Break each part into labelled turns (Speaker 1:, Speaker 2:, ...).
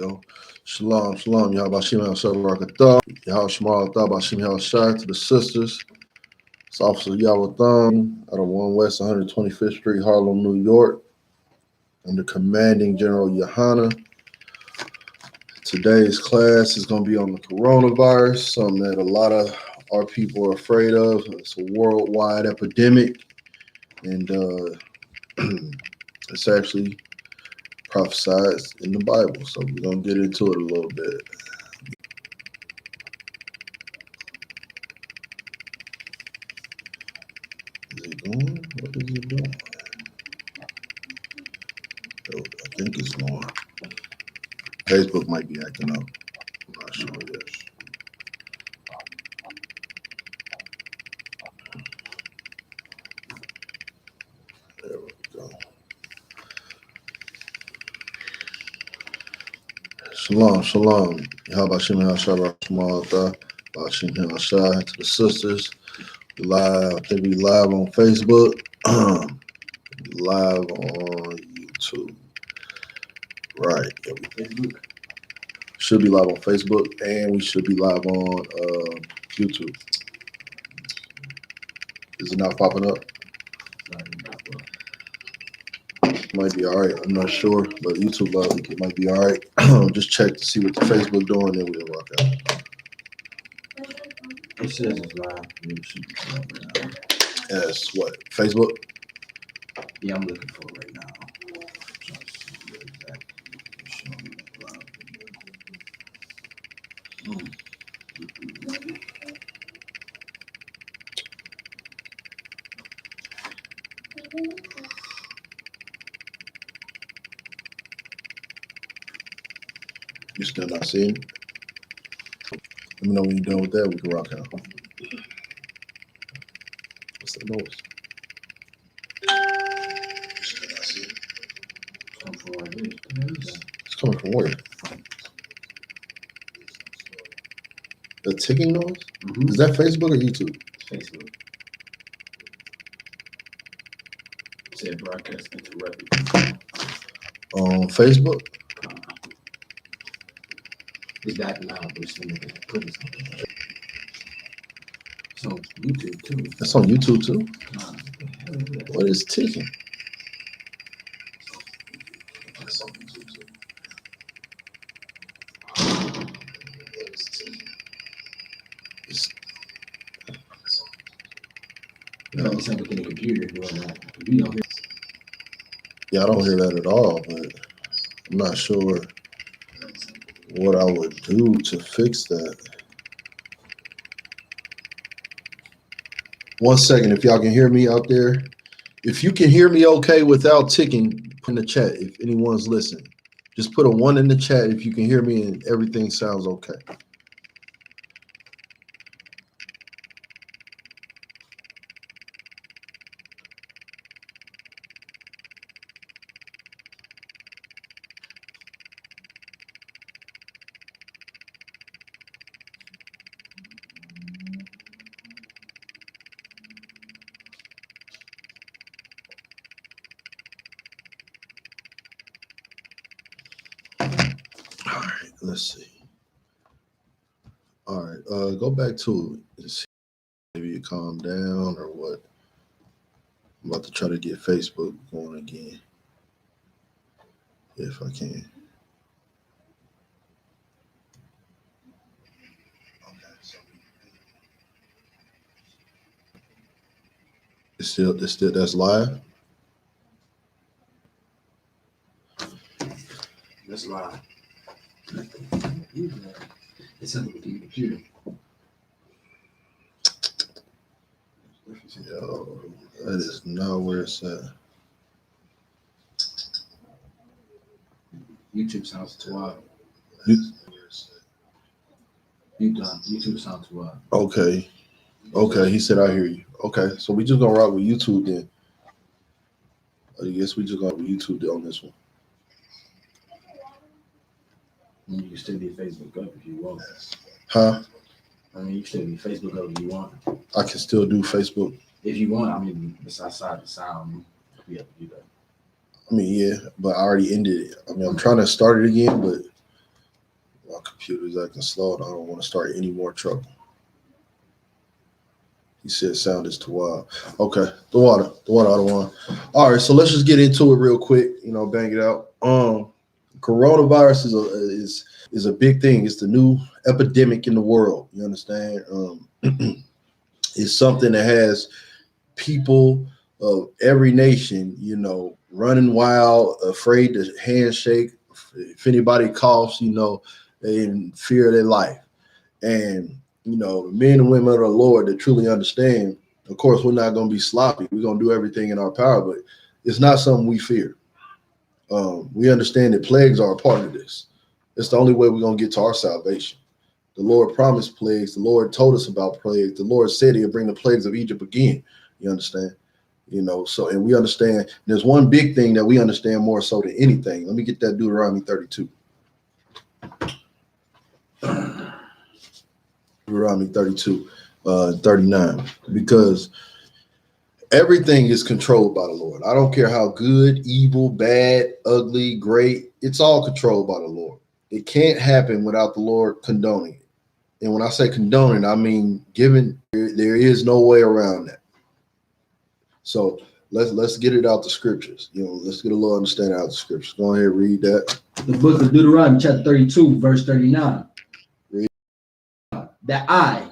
Speaker 1: go. Shalom, shalom. Y'all Bashim Al-Shabarakatah. Y'all Shmal Tha Bashim Al-Shah to the sisters. It's Officer Yawatham out of 1 West 125th Street, Harlem, New York. Under Commanding General YAHANNA. Today's class is going to be on the coronavirus, something that a lot of our people are afraid of. It's a worldwide epidemic, and it's actually prophesied in the Bible. So we're going to get into it a little bit. Is it going? What is it doing? Oh, I think it's going. Facebook might be acting up. I'm not sure yet. There we go. Shalom, shalom. Yahabashim HaShabbat Shmalata. Bashim HaShah to the sisters. Live, I think we live on Facebook. Live on YouTube. Right. Yeah, Facebook. Should be live on Facebook, and we should be live on YouTube. Is it not popping up? Might be all right. I'm not sure, but YouTube live, it might be all right. Just check to see what the Facebook doing, then we'll rock out.
Speaker 2: It says it's live. It should be live right now.
Speaker 1: Yes, what? Facebook?
Speaker 2: Yeah, I'm looking for it right now. I'm trying to see what exactly it's showing me live.
Speaker 1: You still not seeing it? Let me know when you're done with that. We can rock out. What's that noise? You still not seeing it? It's coming from where? The ticking noise?
Speaker 2: Mm-hmm.
Speaker 1: Is that Facebook or YouTube?
Speaker 2: Facebook. It said broadcast interrupted.
Speaker 1: On Facebook?
Speaker 2: It's back now, but it's still putting something. It's on YouTube too.
Speaker 1: That's on YouTube too? What is ticking? That's on YouTube too. What is ticking?
Speaker 2: You know, it's like in the computer doing that. You don't hear.
Speaker 1: Yeah, I don't hear that at all, but I'm not sure what I would do to fix that. 1 second, if y'all can hear me out there. If you can hear me okay without ticking, put in the chat if anyone's listening. Just put a 1 in the chat if you can hear me and everything sounds okay. All right, let's see. All right, go back to it and see maybe you calm down or what. I'm about to try to get Facebook going again, if I can. Okay, so it's still that's live.
Speaker 2: That's live. It's on the computer.
Speaker 1: Yo, that is not where it's at.
Speaker 2: YouTube sounds too loud. YouTube sounds too loud.
Speaker 1: Okay. Okay, he said I hear you. Okay, so we just gonna rock with YouTube then. I guess we just gonna rock with YouTube on this one.
Speaker 2: You can still be Facebook up if you want.
Speaker 1: Huh?
Speaker 2: I mean, you can still be Facebook up if you want.
Speaker 1: I can still do Facebook.
Speaker 2: If you want, I mean, besides the sound, we have to do that.
Speaker 1: I mean, yeah, but I already ended it. I mean, I'm trying to start it again, but My computer's acting slow. I don't want to start any more trouble. He said sound is too wild. Okay, the water out of one. All right, so let's just get into it real quick. Bang it out. Coronavirus is a big thing. It's the new epidemic in the world. You understand? It's something that has people of every nation, running wild, afraid to handshake. If anybody coughs, they in fear of their life. And the men and women of the Lord that truly understand, of course, we're not going to be sloppy. We're going to do everything in our power, but it's not something we fear. We understand that plagues are a part of this. It's the only way we're going to get to our salvation. The Lord promised plagues. The Lord told us about plagues. The Lord said he'll bring the plagues of Egypt again. You understand? And we understand there's one big thing that we understand more so than anything. Let me get that Deuteronomy 32. Deuteronomy 32, 39, because everything is controlled by the Lord. I don't care how good, evil, bad, ugly, great, it's all controlled by the Lord. It can't happen without the Lord condoning it. And when I say condoning, I mean giving. There is no way around that. So let's get it out the scriptures. Let's get a little understanding out the scriptures. Go ahead and read that.
Speaker 2: The book of Deuteronomy, chapter 32, verse 39.
Speaker 1: Read.
Speaker 2: That I,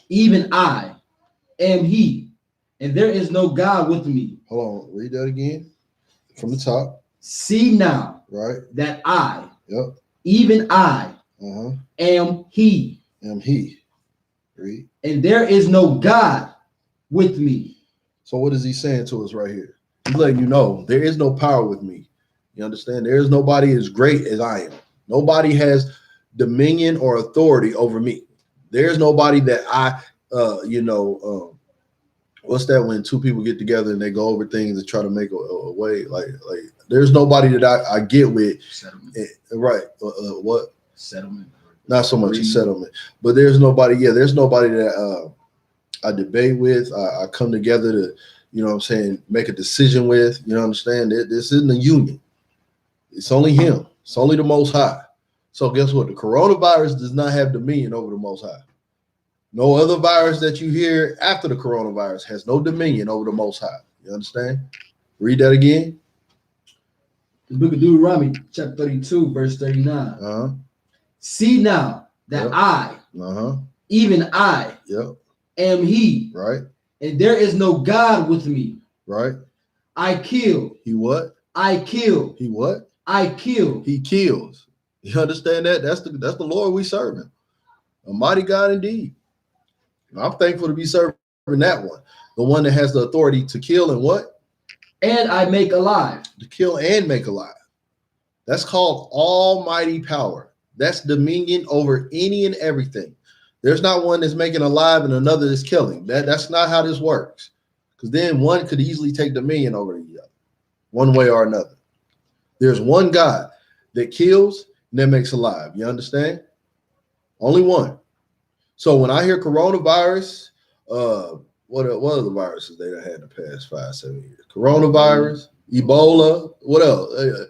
Speaker 2: even I, am he, and there is no God with me.
Speaker 1: Hold on, read that again from the top.
Speaker 2: See now,
Speaker 1: right?
Speaker 2: That I,
Speaker 1: yep,
Speaker 2: even I, am he.
Speaker 1: Am he. Read.
Speaker 2: And there is no God with me.
Speaker 1: So what is he saying to us right here? He's letting you know there is no power with me. You understand? There is nobody as great as I am. Nobody has dominion or authority over me. There's nobody that what's that when two people get together and they go over things and try to make a way? Like there's nobody that I get with.
Speaker 2: Settlement.
Speaker 1: Right. What?
Speaker 2: Settlement.
Speaker 1: Not so much a settlement, but there's nobody. Yeah, there's nobody that I debate with. I come together to, make a decision with. Understand that this isn't a union. It's only him. It's only the Most High. So guess what? The coronavirus does not have dominion over the Most High. No other virus that you hear after the coronavirus has no dominion over the Most High. You understand? Read that again.
Speaker 2: The book of Deuteronomy, chapter 32, verse 39. See now that I, even I, am he.
Speaker 1: Right.
Speaker 2: And there is no God with me.
Speaker 1: Right.
Speaker 2: I kill.
Speaker 1: He what?
Speaker 2: I kill.
Speaker 1: He what?
Speaker 2: I kill.
Speaker 1: He kills. You understand that? That's the Lord we serving. A mighty God indeed. I'm thankful to be serving that one. The one that has the authority to kill and what?
Speaker 2: And I make alive.
Speaker 1: To kill and make alive. That's called almighty power. That's dominion over any and everything. There's not one that's making alive and another that's killing. That's not how this works. Because then one could easily take dominion over the other, one way or another. There's one God that kills and that makes alive. You understand? Only one. So when I hear coronavirus, what are the viruses they done had in the past 5-7 years? Coronavirus, Ebola, what else?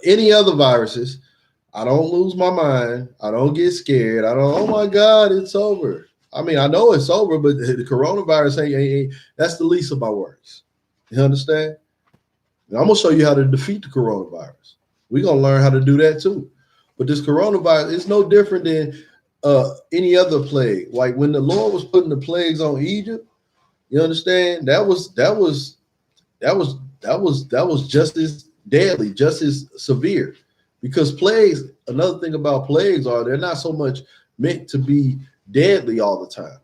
Speaker 1: Any other viruses, I don't lose my mind. I don't get scared. I don't, oh my God, it's over. I mean, I know it's over, but the coronavirus ain't that's the least of my worries. You understand? And I'm gonna show you how to defeat the coronavirus. We're gonna learn how to do that too. But this coronavirus is no different than any other plague. Like when the Lord was putting the plagues on Egypt, you understand? That was just as deadly, just as severe. Because plagues, another thing about plagues are they're not so much meant to be deadly all the time.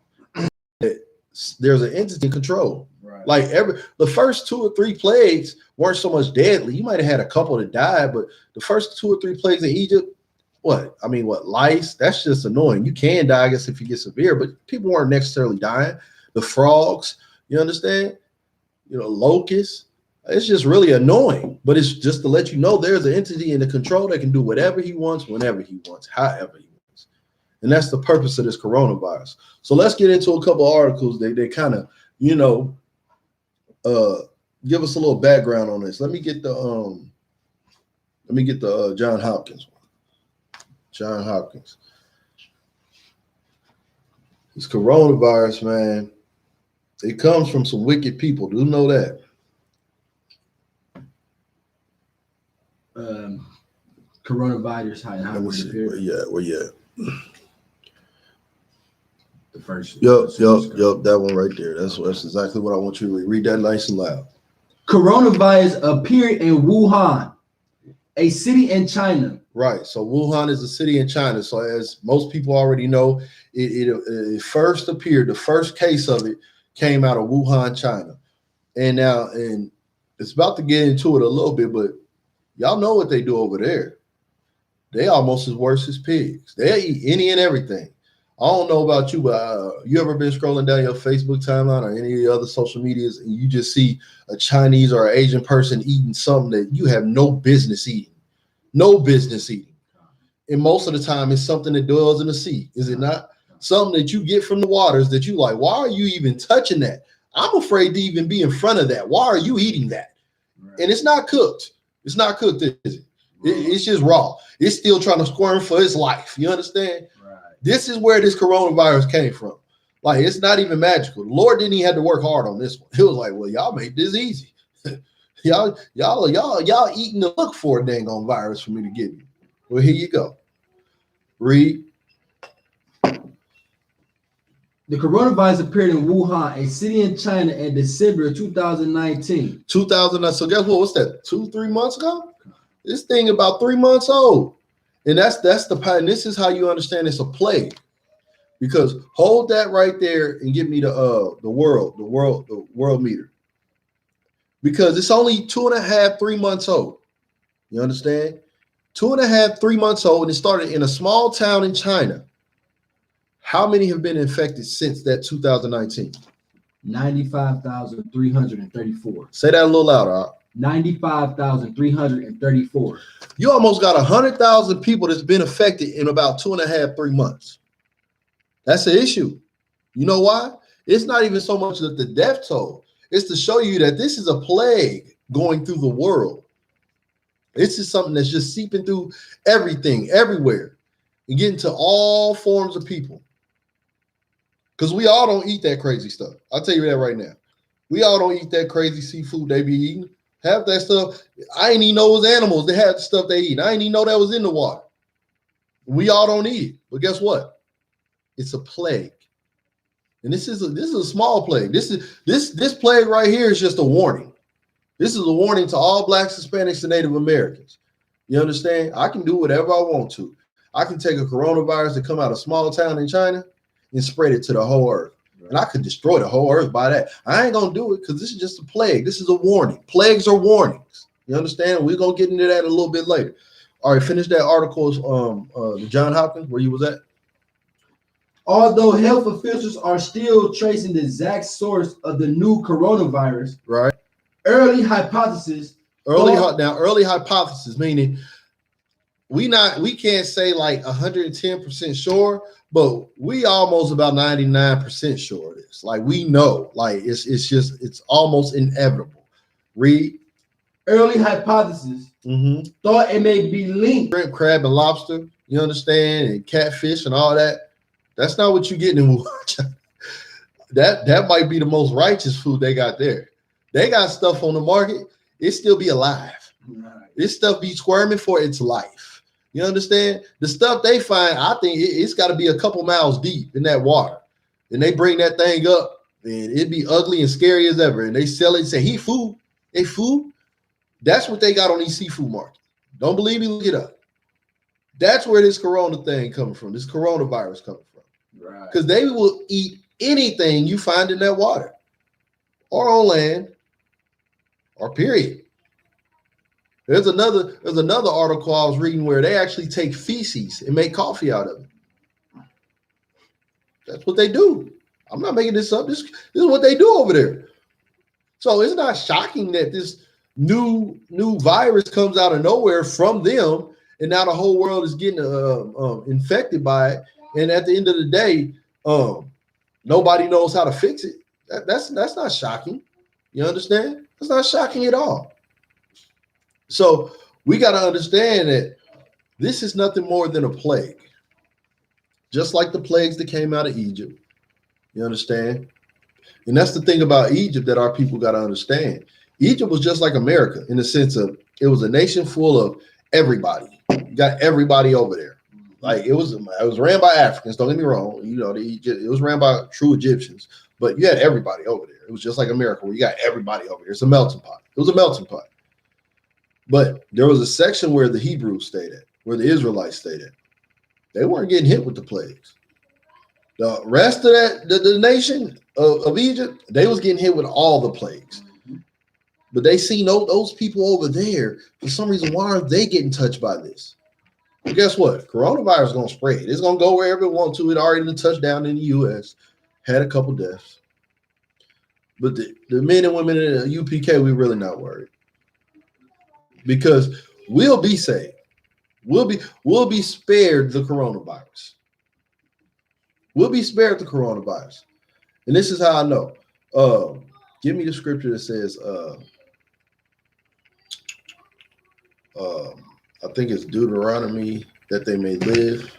Speaker 1: There's an entity in control. Right. Like the first 2 or 3 plagues weren't so much deadly. You might have had a couple that died, but the first 2 or 3 plagues in Egypt, lice? That's just annoying. You can die, I guess, if you get severe, but people weren't necessarily dying. The frogs, you understand? Locusts. It's just really annoying, but it's just to let you know there's an entity in the control that can do whatever he wants, whenever he wants, however he wants. And that's the purpose of this coronavirus. So let's get into a couple of articles. They kind of, give us a little background on this. Let me get the John Hopkins one. John Hopkins. This coronavirus, man, it comes from some wicked people. Do you know that?
Speaker 2: Coronavirus,
Speaker 1: where you at?
Speaker 2: The first.
Speaker 1: Yup, that one right there. That's exactly what I want you to read. Read that nice and loud.
Speaker 2: Coronavirus appeared in Wuhan, a city in China.
Speaker 1: Right. So Wuhan is a city in China. So as most people already know, it first appeared. The first case of it came out of Wuhan, China, and it's about to get into it a little bit, but y'all know what they do over there. They almost as worse as pigs. They eat any and everything. I don't know about you, but you ever been scrolling down your Facebook timeline or any of the other social medias and you just see a Chinese or an Asian person eating something that you have no business eating? No business eating. And most of the time it's something that dwells in the sea, is it not? Something that you get from the waters that you like, why are you even touching that? I'm afraid to even be in front of that. Why are you eating that? Right. And it's not cooked. It's not cooked, is it? It's just raw. It's still trying to squirm for its life. You understand? Right. This is where this coronavirus came from. Like, it's not even magical. The Lord didn't even have to work hard on this one. It was like, well, y'all made this easy. y'all eating to look for a dang on virus for me to give you. Well, here you go. Read.
Speaker 2: The coronavirus appeared in Wuhan, a city in China, in December 2019.
Speaker 1: 2009. So guess what? What's that? 2-3 months ago? This thing about 3 months old. And that's the pattern. This is how you understand it's a plague. Because hold that right there and give me the world meter. Because it's only 2.5, 3 months old. You understand? 2.5, 3 months old, and it started in a small town in China. How many have been infected since that 2019?
Speaker 2: 95,334.
Speaker 1: Say that a little louder.
Speaker 2: 95,334.
Speaker 1: You almost got 100,000 people that's been affected in about 2.5, 3 months. That's an issue. You know why? It's not even so much that the death toll. It's to show you that this is a plague going through the world. This is something that's just seeping through everything, everywhere, and getting to all forms of people. Because we all don't eat that crazy stuff. I'll tell you that right now. We all don't eat that crazy seafood they be eating. Half that stuff, I ain't even know it was animals that had the stuff they eat. I ain't even know that was in the water. We all don't eat it. But guess what? It's a plague. And this is a small plague. This plague right here is just a warning. This is a warning to all Blacks, Hispanics, and Native Americans. You understand? I can do whatever I want to. I can take a coronavirus that come out of a small town in China and spread it to the whole earth. Right. And I could destroy the whole earth by that. I ain't going to do it because this is just a plague. This is a warning. Plagues are warnings. You understand? We're going to get into that a little bit later. All right, finish that article, the John Hopkins, where you was at.
Speaker 2: Although health officials are still tracing the exact source of the new coronavirus,
Speaker 1: right?
Speaker 2: Early hypothesis,
Speaker 1: meaning we can't say like 110% sure, but we almost about 99% sure of this. Like, we know, like it's almost inevitable. Read.
Speaker 2: Early hypothesis thought it may be linked.
Speaker 1: Shrimp, crab, and lobster, you understand, and catfish and all that. That's not what you're getting in Wuhan. That might be the most righteous food they got there. They got stuff on the market, it still be alive. Right. This stuff be squirming for its life. You understand? The stuff they find, I think it's got to be a couple miles deep in that water. And they bring that thing up, and it'd be ugly and scary as ever. And they sell it and say, hey, food. That's what they got on these seafood markets. Don't believe me? Look it up. That's where this corona thing coming from, this coronavirus coming from. Right. Because they will eat anything you find in that water or on land or period. There's another article I was reading where they actually take feces and make coffee out of it. That's what they do. I'm not making this up. This is what they do over there. So it's not shocking that this new virus comes out of nowhere from them, and now the whole world is getting infected by it. And at the end of the day, nobody knows how to fix it. That's not shocking. You understand? It's not shocking at all. So we got to understand that This is nothing more than a plague. Just like the plagues that came out of Egypt. You understand? And that's the thing about Egypt that our people got to understand. Egypt was just like America in the sense of it was a nation full of everybody. You got everybody over there. Like it was ran by Africans. Don't get me wrong. You know, it was ran by true Egyptians, but you had everybody over there. It was just like America where you got everybody over there. It's a melting pot. It was a melting pot. But there was a section where the Hebrews stayed at, where the Israelites stayed at. They weren't getting hit with the plagues. The rest of the nation of Egypt, they was getting hit with all the plagues. But they seen those people over there, for some reason, why aren't they getting touched by this? Well, guess what? Coronavirus is going to spread. It's going to go wherever it wants to. It already touched down in the U.S., had a couple deaths. But the men and women in the U.P.K, we're really not worried. Because we'll be saved. We'll be spared the coronavirus. We'll be spared the coronavirus. And this is how I know. Give me the scripture that says, I think it's Deuteronomy, that they may live.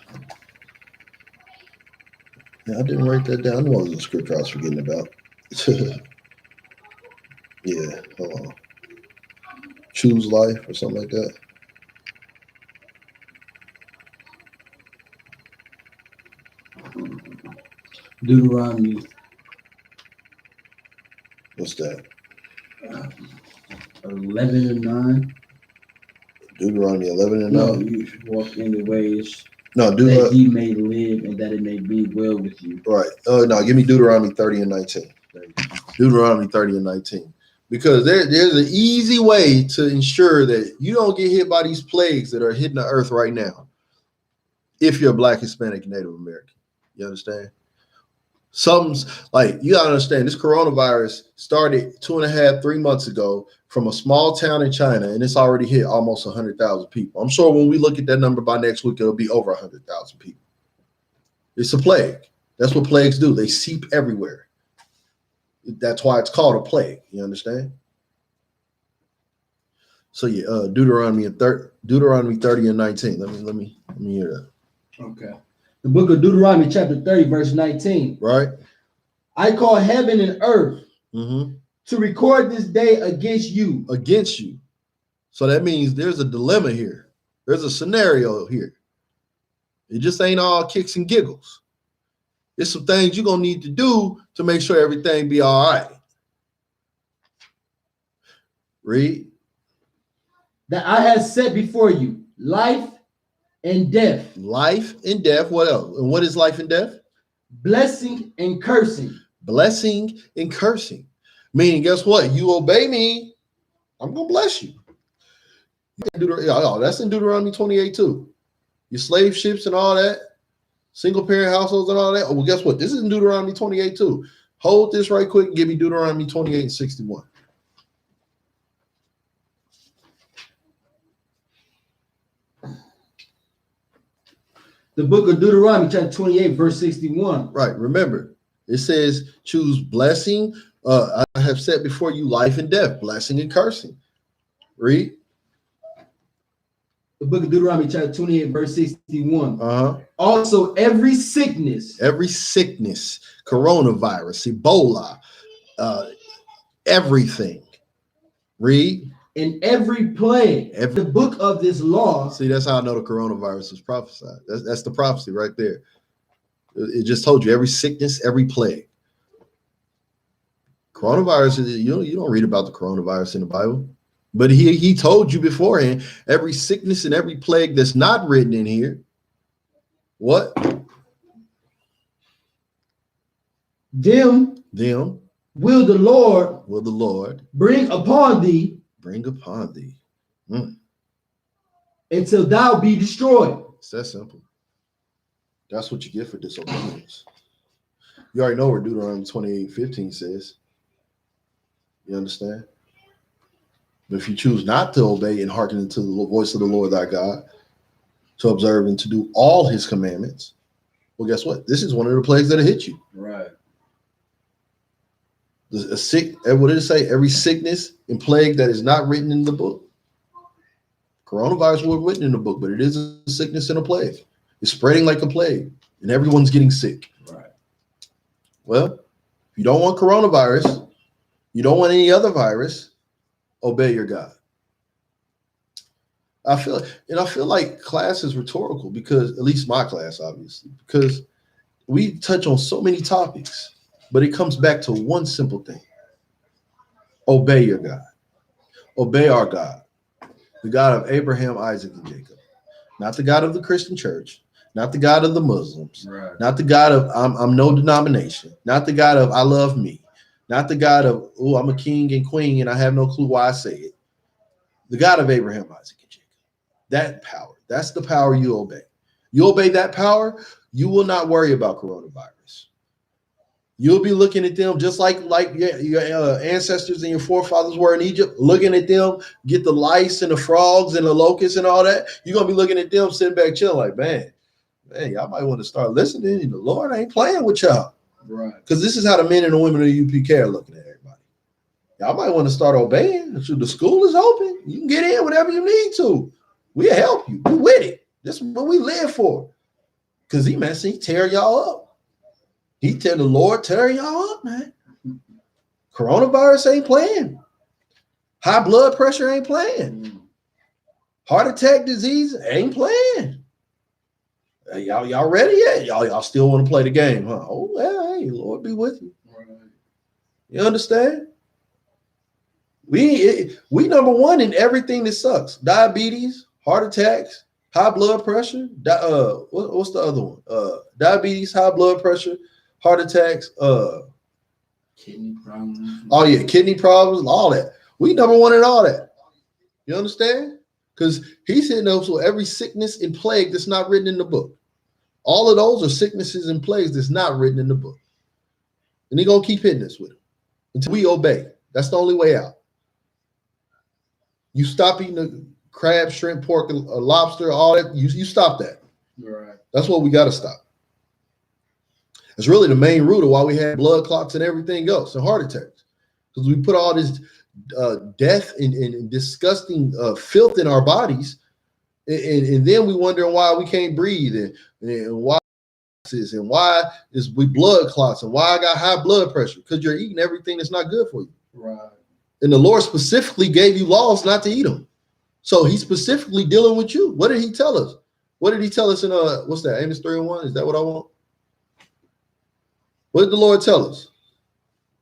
Speaker 1: Yeah, I didn't write that down. I knew it was a scripture I was forgetting about. Yeah, hold on. Choose life or something like that.
Speaker 2: Deuteronomy.
Speaker 1: What's that?
Speaker 2: 11:9.
Speaker 1: Deuteronomy 11:9.
Speaker 2: No, you should walk in the ways.
Speaker 1: No,
Speaker 2: that ye may live and that it may be well with you.
Speaker 1: Right. No, give me Deuteronomy 30:19. Deuteronomy 30:19. Because there's an easy way to ensure that you don't get hit by these plagues that are hitting the earth right now. If you're Black, Hispanic, Native American. You understand? Something's like, you gotta understand, this coronavirus started 2.5, 3 months ago from a small town in China, and it's already hit almost 100,000 people. I'm sure when we look at that number by next week, it'll be over 100,000 people. It's a plague. That's what plagues do. They seep everywhere. That's why it's called a plague. You understand? So yeah, Deuteronomy 30:19. Let me hear that.
Speaker 2: Okay. The book of Deuteronomy, chapter 30, verse 19.
Speaker 1: Right.
Speaker 2: I call heaven and earth to record this day against you.
Speaker 1: Against you. So that means there's a dilemma here. There's a scenario here. It just ain't all kicks and giggles. There's some things you're going to need to do to make sure everything be all right. Read.
Speaker 2: That I have set before you life and death.
Speaker 1: Life and death. What else? And what is life and death? Blessing and cursing. Blessing and cursing. Meaning, guess what? You obey me, I'm going to bless you. That's in Deuteronomy 28 too. Your slave ships and all that. Single parent households and all that. Oh, well, guess what? This is in Deuteronomy 28 too. Hold this right quick and give me Deuteronomy 28:61.
Speaker 2: The book of Deuteronomy, chapter 28, verse 61.
Speaker 1: Right. Remember, it says, choose blessing. I have set before you life and death, blessing and cursing. Read.
Speaker 2: The book of Deuteronomy, chapter 28, verse 61. Also, every sickness, coronavirus, Ebola, everything. Read. In every plague, the book of this law. See, that's how I know the coronavirus was prophesied. That's the prophecy right there. It just told you every sickness, every plague. Coronavirus, you don't read about the coronavirus in the Bible. But he told you beforehand, every sickness and every plague that's not written in here. What? Them will the Lord bring upon thee. Until thou be destroyed. It's that simple. That's what you get for disobedience. You already know what Deuteronomy 28:15 says. You understand? But if you choose not to obey and hearken to the voice of the Lord thy God, to observe and to do all his commandments, well, guess what? This is one of the plagues that'll hit you. Right. What did it say? Every sickness and plague that is not written in the book.
Speaker 1: Coronavirus wasn't written in the book, but it is a sickness and a plague. It's spreading like a plague, and everyone's getting sick.
Speaker 2: Right.
Speaker 1: Well, if you don't want coronavirus, you don't want any other virus, obey your God. I feel like class is rhetorical because, at least my class, obviously, because we touch on so many topics, but it comes back to one simple thing. Obey your God. Obey our God, the God of Abraham, Isaac, and Jacob. Not the God of the Christian church, not the God of the Muslims,
Speaker 2: Right.
Speaker 1: not the God of I'm no denomination, not the God of I love me, not the God of, oh, I'm a king and queen and I have no clue why I say it. The God of Abraham, Isaac, and Jacob. That power, that's the power you obey. You obey that power, you will not worry about coronavirus. You'll be looking at them just like your ancestors and your forefathers were in Egypt, looking at them, get the lice and the frogs and the locusts and all that. You're going to be looking at them sitting back chilling like, man, y'all might want to start listening. The Lord ain't playing with y'all.
Speaker 2: Right.
Speaker 1: Because this is how the men and the women of the UPK are looking at everybody. Y'all might want to start obeying. The school is open. You can get in whenever you need to. We'll help you. We with it. This is what we live for. Because he tear y'all up. He tell the Lord, tear y'all up, man. Coronavirus ain't playing. High blood pressure ain't playing. Heart attack disease ain't playing. Y'all ready yet? Y'all still want to play the game, huh? Oh, well, hey, Lord be with you. You understand? We number one in everything that sucks. Diabetes, heart attacks, high blood pressure. What's the other one? Diabetes, high blood pressure, heart attacks,
Speaker 2: kidney problems.
Speaker 1: Oh yeah, kidney problems, all that. We number one in all that. You understand? Because he's hitting us with every sickness and plague that's not written in the book. All of those are sicknesses and plagues that's not written in the book. And he's gonna keep hitting us with them until we obey. That's the only way out. You stop eating the crab, shrimp, pork, lobster, all that. You stop that.
Speaker 2: Right.
Speaker 1: That's what we got to stop. It's really the main root of why we have blood clots and everything else and heart attacks. Because we put all this death and disgusting filth in our bodies. And then we wonder why we can't breathe and why is we blood clots and why I got high blood pressure. Because you're eating everything that's not good for you.
Speaker 2: Right.
Speaker 1: And the Lord specifically gave you laws not to eat them. So he's specifically dealing with you. What did he tell us? What did he tell us in what's that? Amos 3:1? Is that what I want? What did the Lord tell us?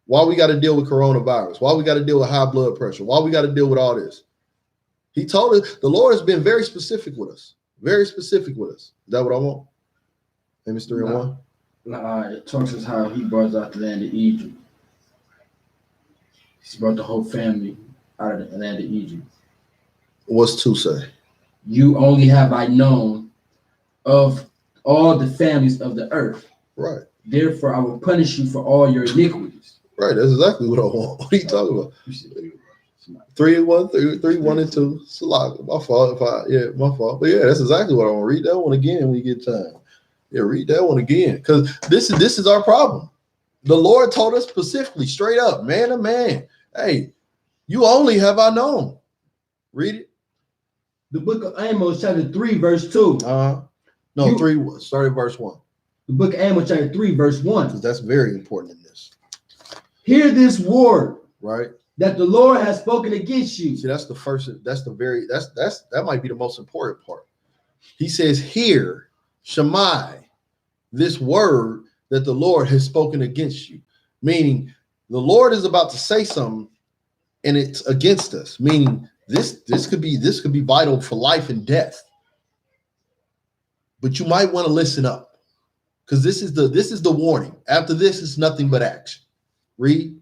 Speaker 1: Why we got to deal with coronavirus? Why we got to deal with high blood pressure? Why we got to deal with all this? He told us, the Lord has been very specific with us. Very specific with us. Is that what I want? Amos 3:1?
Speaker 2: It talks us how he brought us out the land of Egypt. He's brought the whole family out of the land of Egypt.
Speaker 1: What's 2 say?
Speaker 2: You only have I known of all the families of the earth.
Speaker 1: Right.
Speaker 2: Therefore, I will punish you for all your iniquities.
Speaker 1: Right. That's exactly what I want. What are you talking about? 3:1 and 2. It's a lot. My fault. My fault. But yeah, that's exactly what I want. Read that one again when you get time. Yeah, read that one again. Because this is our problem. The Lord told us specifically, straight up, man to man. Hey, you only have I known. Read it.
Speaker 2: The book of Amos, chapter 3, verse 2.
Speaker 1: No, 3, start at verse 1.
Speaker 2: The book of Amos, chapter 3, verse 1.
Speaker 1: Because that's very important in this.
Speaker 2: Hear this word.
Speaker 1: Right.
Speaker 2: That the Lord has spoken against you.
Speaker 1: See, that might be the most important part. He says, hear, Shammai, this word that the Lord has spoken against you. Meaning the Lord is about to say something and it's against us. Meaning this could be vital for life and death. But you might want to listen up. Because this is the warning. After this, it's nothing but action. Read.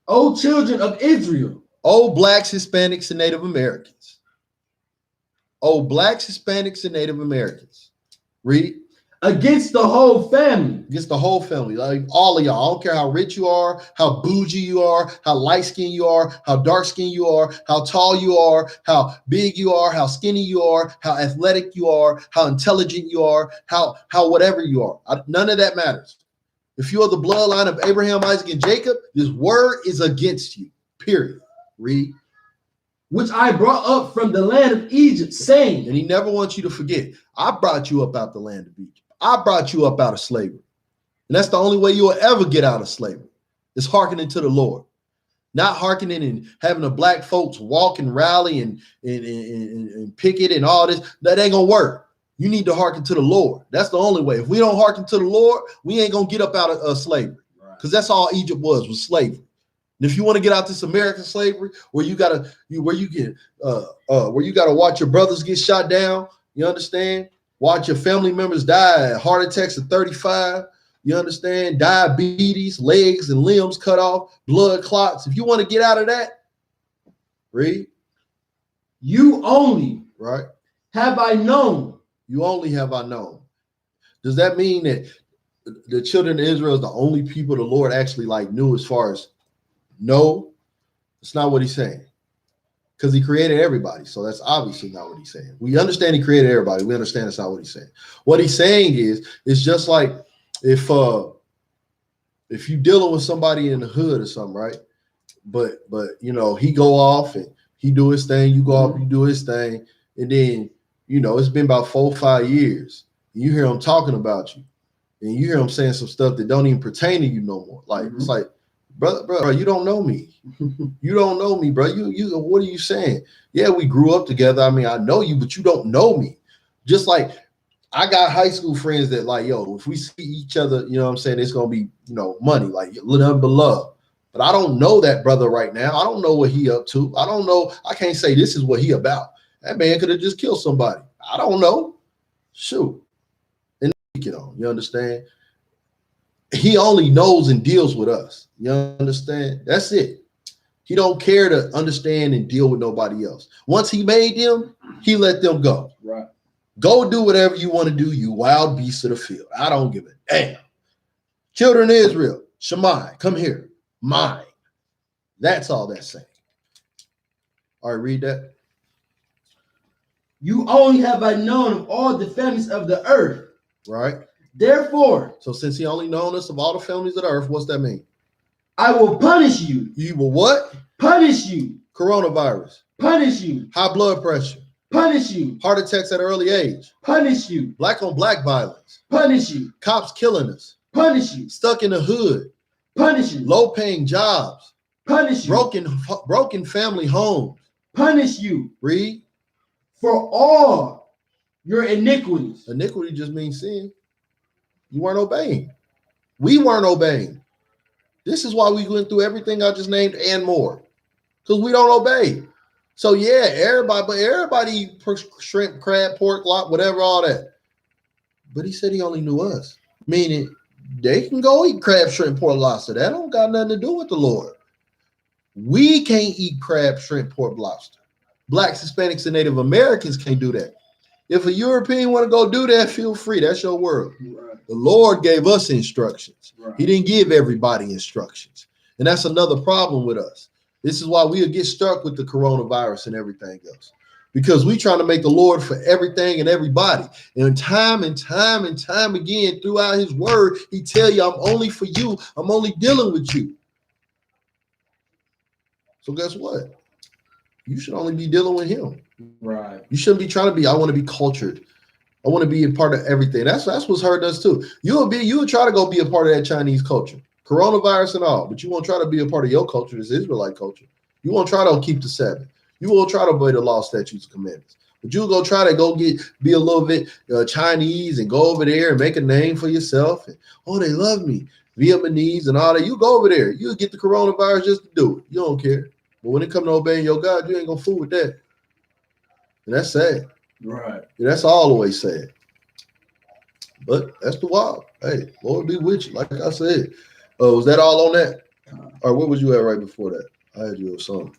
Speaker 2: O children of Israel.
Speaker 1: O blacks, Hispanics, and Native Americans. O blacks, Hispanics, and Native Americans. Read.
Speaker 2: Against the whole family.
Speaker 1: Against the whole family. Like all of y'all. I don't care how rich you are, how bougie you are, how light-skinned you are, how dark-skinned you are, how tall you are, how big you are, how skinny you are, how athletic you are, how intelligent you are, how whatever you are. None of that matters. If you are the bloodline of Abraham, Isaac, and Jacob, this word is against you. Period. Read.
Speaker 2: which I brought up from the land of Egypt, saying.
Speaker 1: And he never wants you to forget, I brought you up out the land of Egypt. I brought you up out of slavery. And that's the only way you'll ever get out of slavery, is hearkening to the Lord. Not hearkening and having the black folks walk and rally and picket and all this. That ain't gonna work. You need to hearken to the Lord. That's the only way. If we don't hearken to the Lord, we ain't gonna get up out of slavery. Because that's all Egypt was slavery. And if you want to get out this American slavery, where you gotta watch your brothers get shot down, you understand? Watch your family members die, heart attacks at 35. You understand? Diabetes, legs and limbs cut off, blood clots. If you want to get out of that, read.
Speaker 2: You only,
Speaker 1: right,
Speaker 2: have I known.
Speaker 1: You only have I known. Does that mean that the children of Israel is the only people the Lord actually knew as far as no? It's not what he's saying. Because he created everybody. So that's obviously not what he's saying. We understand he created everybody. We understand that's not what he's saying. What he's saying is, it's just like if you dealing with somebody in the hood or something, right? But he go off and he do his thing, you go off, you do his thing, and then it's been about 4 or 5 years. And you hear him talking about you, and you hear him saying some stuff that don't even pertain to you no more. Like it's like, brother, you don't know me. You don't know me, bro. You what are you saying? Yeah, we grew up together. I mean, I know you, but you don't know me. Just like I got high school friends that if we see each other, you know what I'm saying, it's gonna be, money, like nothing but love. But I don't know that brother right now. I don't know what he up to. I don't know. I can't say this is what he about. That man could have just killed somebody. I don't know. Shoot. And you understand? He only knows and deals with us. You understand? That's it. He don't care to understand and deal with nobody else. Once he made them, he let them go.
Speaker 2: Right.
Speaker 1: Go do whatever you want to do, you wild beasts of the field. I don't give a damn. Children of Israel, Shammai, come here. Mine. That's all that's saying. All right, read that.
Speaker 2: You only have I known of all the families of the earth.
Speaker 1: Right.
Speaker 2: Therefore.
Speaker 1: So since he only known us of all the families of the earth, what's that mean?
Speaker 2: I will punish you.
Speaker 1: You will what?
Speaker 2: Punish you.
Speaker 1: Coronavirus.
Speaker 2: Punish you.
Speaker 1: High blood pressure.
Speaker 2: Punish you.
Speaker 1: Heart attacks at an early age.
Speaker 2: Punish you.
Speaker 1: Black on black violence.
Speaker 2: Punish you.
Speaker 1: Cops killing us.
Speaker 2: Punish you.
Speaker 1: Stuck in the hood.
Speaker 2: Punish you.
Speaker 1: Low paying jobs.
Speaker 2: Punish you.
Speaker 1: Broken family homes.
Speaker 2: Punish you.
Speaker 1: Read.
Speaker 2: For all your iniquities.
Speaker 1: Iniquity just means sin. You weren't obeying. We weren't obeying. This is why we went through everything I just named and more. Because we don't obey. So yeah, everybody eat shrimp, crab, pork, lot, whatever, all that. But he said he only knew us. Meaning they can go eat crab, shrimp, pork, lobster. That don't got nothing to do with the Lord. We can't eat crab, shrimp, pork, lobster. Blacks, Hispanics, and Native Americans can't do that. If a European want to go do that, feel free. That's your world. Right. The Lord gave us instructions. Right. He didn't give everybody instructions. And that's another problem with us. This is why we'll get stuck with the coronavirus and everything else. Because we trying to make the Lord for everything and everybody. And time again, throughout his word, he tell you, I'm only for you. I'm only dealing with you. So guess what? You should only be dealing with him.
Speaker 2: Right.
Speaker 1: You shouldn't be trying to be, I want to be cultured. I want to be a part of everything. That's what's hurt us too. You would try to go be a part of that Chinese culture, coronavirus and all, but you won't try to be a part of your culture, this Israelite culture. You won't try to keep the Sabbath. You won't try to obey the law, statutes, and commandments. But you'll go try to be a little bit Chinese and go over there and make a name for yourself. And, oh, they love me. Vietnamese and all that. You go over there. You'll get the coronavirus just to do it. You don't care. But when it comes to obeying your God, you ain't going to fool with that. And that's sad.
Speaker 2: Right.
Speaker 1: Yeah, that's always sad. But that's the wild. Hey, Lord be with you. Like I said. Was that all on that? Or where was you at right before that? I had you a song.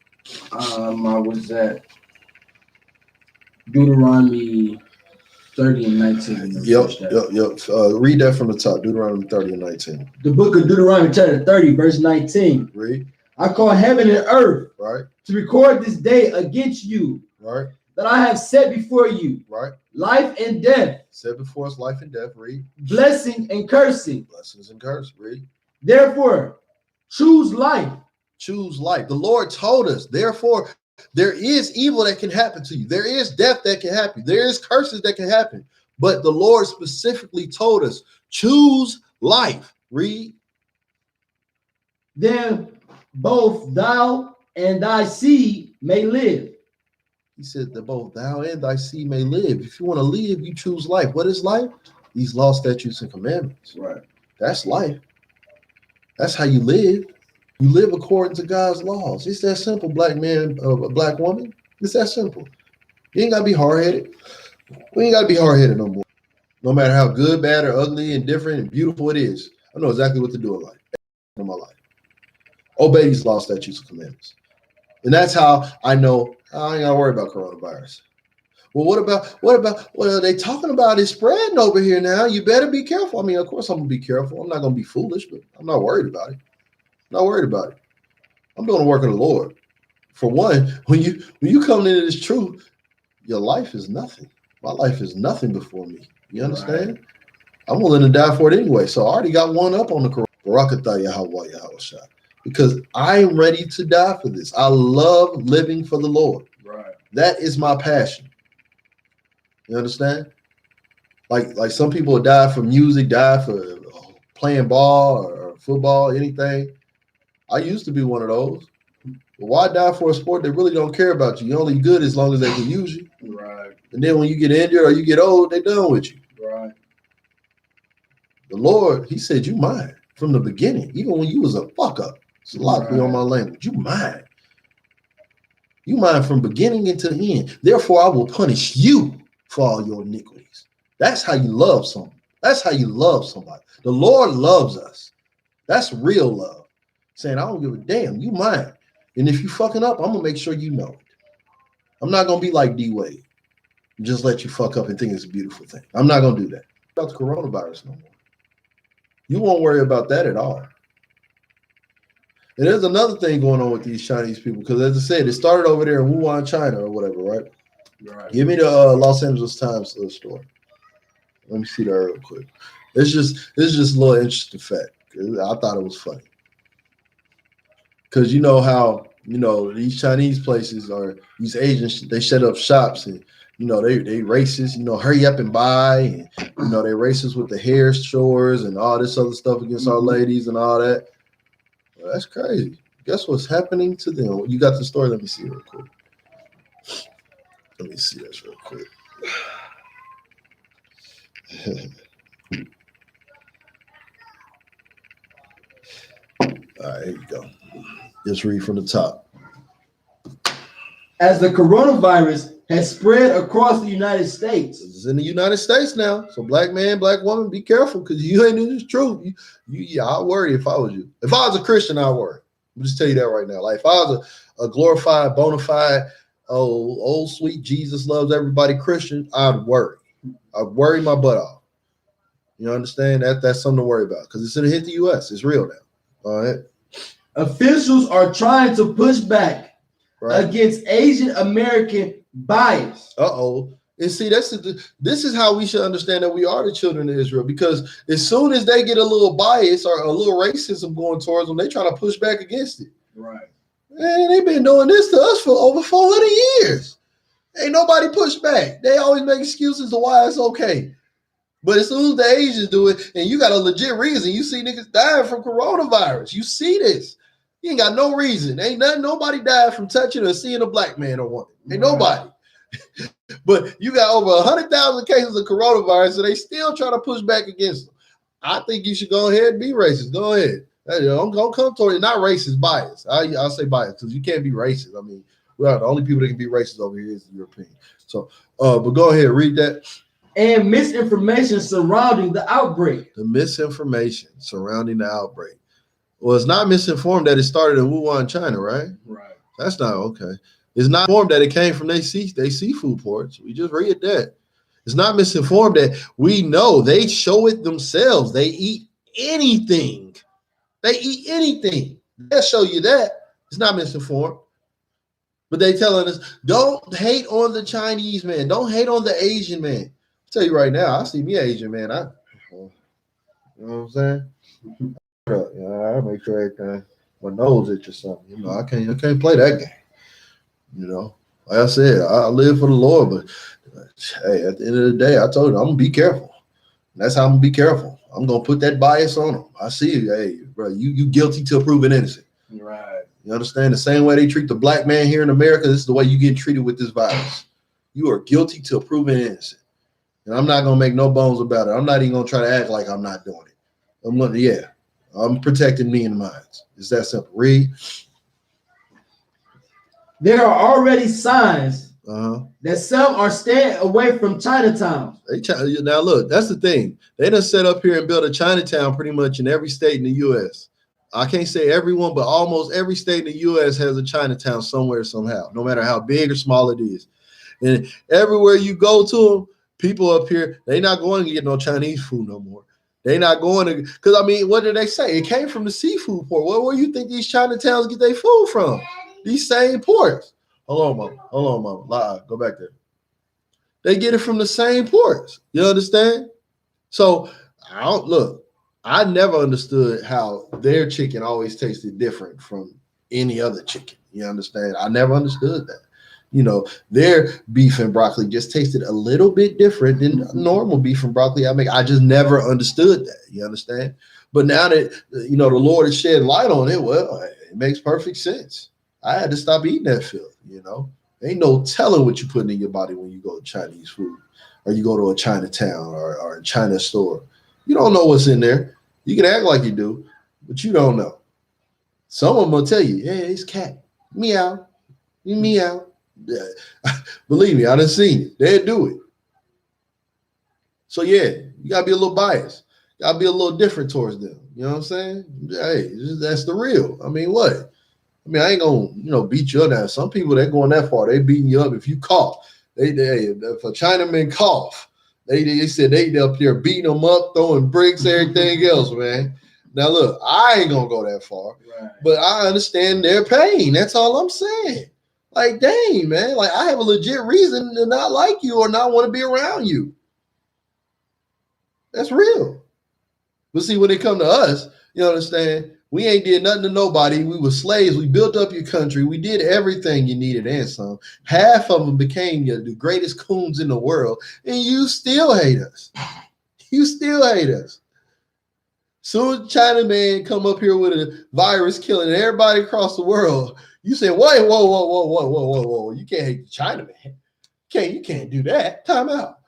Speaker 2: I was at Deuteronomy 30 and 19.
Speaker 1: Yep. Read that from the top. Deuteronomy 30 and 19.
Speaker 2: The book of Deuteronomy chapter 30, verse 19.
Speaker 1: Read.
Speaker 2: I call heaven and earth,
Speaker 1: right,
Speaker 2: to record this day against you,
Speaker 1: right,
Speaker 2: that I have set before you,
Speaker 1: right,
Speaker 2: life and death.
Speaker 1: Set before us life and death. Read.
Speaker 2: Blessing and cursing.
Speaker 1: Blessings and curse. Read.
Speaker 2: Therefore, choose life.
Speaker 1: Choose life. The Lord told us, therefore, There is evil that can happen to you. There is death that can happen. There is curses that can happen. But the Lord specifically told us, choose life. Read.
Speaker 3: Then both thou and thy seed may live.
Speaker 1: He said that both thou and thy seed may live. If you want to live, you choose life. What is life? These law, statutes, and commandments.
Speaker 2: Right.
Speaker 1: That's life. That's how you live. You live according to God's laws. It's that simple, black man, a black woman. It's that simple. You ain't got to be hard-headed. We ain't got to be hard-headed no more. No matter how good, bad, or ugly, and different and beautiful it is. I know exactly what to do in life. In my life. Obey these law, statutes, and commandments. And that's how I know I ain't got to worry about coronavirus. Well, what about, well, they talking about it spreading over here now. You better be careful. I mean, of course I'm going to be careful. I'm not going to be foolish, but I'm not worried about it. I'm not worried about it. I'm doing the work of the Lord. For one, when you come into this truth, your life is nothing. My life is nothing before me. You understand? Right. I'm willing to die for it anyway. So I already got one up on the corona. Because I am ready to die for this. I love living for the Lord.
Speaker 2: Right.
Speaker 1: That is my passion. You understand? Like some people die for music, die for playing ball or football, anything. I used to be one of those. But why die for a sport that really don't care about you? You're only good as long as they can use you.
Speaker 2: Right.
Speaker 1: And then when you get injured or you get old, they're done with you.
Speaker 2: Right.
Speaker 1: The Lord, he said, you mine from the beginning, even when you was a fuck up. It's a lot to be on my language. You mine. You mine from beginning into the end. Therefore, I will punish you for all your iniquities. That's how you love someone. That's how you love somebody. The Lord loves us. That's real love. Saying, I don't give a damn. You mine. And if you fucking up, I'm going to make sure you know it. I'm not going to be like D-Wade. Just let you fuck up and think it's a beautiful thing. I'm not going to do that. About the coronavirus no more. You won't worry about that at all. And there's another thing going on with these Chinese people, because as I said, it started over there in Wuhan, China, or whatever, right?
Speaker 2: Right.
Speaker 1: Give me the Los Angeles Times story. Let me see that real quick. It's just a little interesting fact. I thought it was funny. Because you know how, these Chinese places or these Asians, they set up shops and, they racist, hurry up and buy. And, they racist with the hair stores and all this other stuff against our ladies and all that. Well, that's crazy. Guess what's happening to them? You got the story? Let me see real quick. Let me see this real quick. All right, here you go. Just read from the top.
Speaker 3: As the coronavirus has spread across the United States.
Speaker 1: It's in the United States now. So black man, black woman, be careful, because you ain't in this truth. I'd worry if I was you. If I was a Christian, I'd worry. I'll just tell you that right now. Like if I was a glorified, bona fide, old sweet Jesus loves everybody Christian, I'd worry. I'd worry my butt off. You understand? That's something to worry about, because it's going to hit the U.S. It's real now. All right.
Speaker 3: Officials are trying to push back against Asian American bias.
Speaker 1: And see, this is how we should understand that we are the children of Israel, because as soon as they get a little bias or a little racism going towards them, they try to push back against it.
Speaker 2: Right.
Speaker 1: Man, they've been doing this to us for over 400 years. Ain't nobody pushed back. They always make excuses to why it's okay. But as soon as the Asians do it, and you got a legit reason, you see niggas dying from coronavirus. You see this. You ain't got no reason. Ain't nobody died from touching or seeing a black man or woman. Ain't nobody. But you got over 100,000 cases of coronavirus, so they still try to push back against them. I think you should go ahead and be racist. Go ahead. Don't come toward it. Not racist, bias. I'll say bias, because you can't be racist. I mean, we are the only people that can be racist over here is the European. So, but go ahead, read that.
Speaker 3: And misinformation surrounding the outbreak.
Speaker 1: The misinformation surrounding the outbreak. Well, it's not misinformed that it started in Wuhan, China, right?
Speaker 2: Right.
Speaker 1: That's not okay. It's not informed that it came from they seafood ports. We just read that. It's not misinformed that we know they show it themselves. They eat anything. They eat anything. They'll show you that. It's not misinformed. But they telling us, don't hate on the Chinese man. Don't hate on the Asian man. I'll tell you right now, I see me Asian man. You know what I'm saying? I make sure everything, my nose itch or something. I can't play that game. You know, like I said, I live for the Lord, but hey, at the end of the day, I told you I'm gonna be careful. That's how I'm gonna be careful. I'm gonna put that bias on them. I see you, hey, bro, you guilty till proven innocent.
Speaker 3: Right.
Speaker 1: You understand? The same way they treat the black man here in America, this is the way you get treated with this virus. You are guilty till proven innocent. And I'm not gonna make no bones about it. I'm not even gonna try to act like I'm not doing it. I'm protecting me and mine. It's that simple. Read.
Speaker 3: There are already signs that some are staying away from Chinatown.
Speaker 1: Now look, that's the thing. They done set up here and built a Chinatown pretty much in every state in the U.S. I can't say everyone, but almost every state in the U.S. has a Chinatown somewhere, somehow, no matter how big or small it is. And everywhere you go to them, people up here, they not going to get no Chinese food no more. They not going to, because I mean, what did they say? It came from the seafood port. Where you think these Chinatowns get their food from? These same ports. Hold on, mama. Live. Go back there. They get it from the same ports. You understand? So I never understood how their chicken always tasted different from any other chicken. You understand? I never understood that. You know, their beef and broccoli just tasted a little bit different than normal beef and broccoli I just never understood that. You understand? But now that, you know, the Lord has shed light on it, well, it makes perfect sense. I had to stop eating that filth, you know. Ain't no telling what you're putting in your body when you go to Chinese food or you go to a Chinatown or a China store. You don't know what's in there. You can act like you do, but you don't know. Some of them will tell you, hey, it's cat. Meow. Meow. Yeah. Believe me, I done seen it. They'll do it. So yeah, you gotta be a little biased. You gotta be a little different towards them. You know what I'm saying? Hey, that's the real. I mean, what? I mean, I ain't gonna, you know, beat you up now. Some people, they're going that far. They beating you up if you cough. If a Chinaman cough, they said they up here beating them up, throwing bricks, everything else, man. Now look, I ain't gonna go that far, right, but I understand their pain. That's all I'm saying. Like, dang, man, like I have a legit reason to not like you or not want to be around you. That's real. But see, when it come to us, you understand, we ain't did nothing to nobody. We were slaves. We built up your country. We did everything you needed and some. Half of them became the greatest coons in the world, and you still hate us. You still hate us. Soon as Chinaman come up here with a virus killing everybody across the world, you say, whoa. You can't hate the Chinaman. You can't do that. Time out.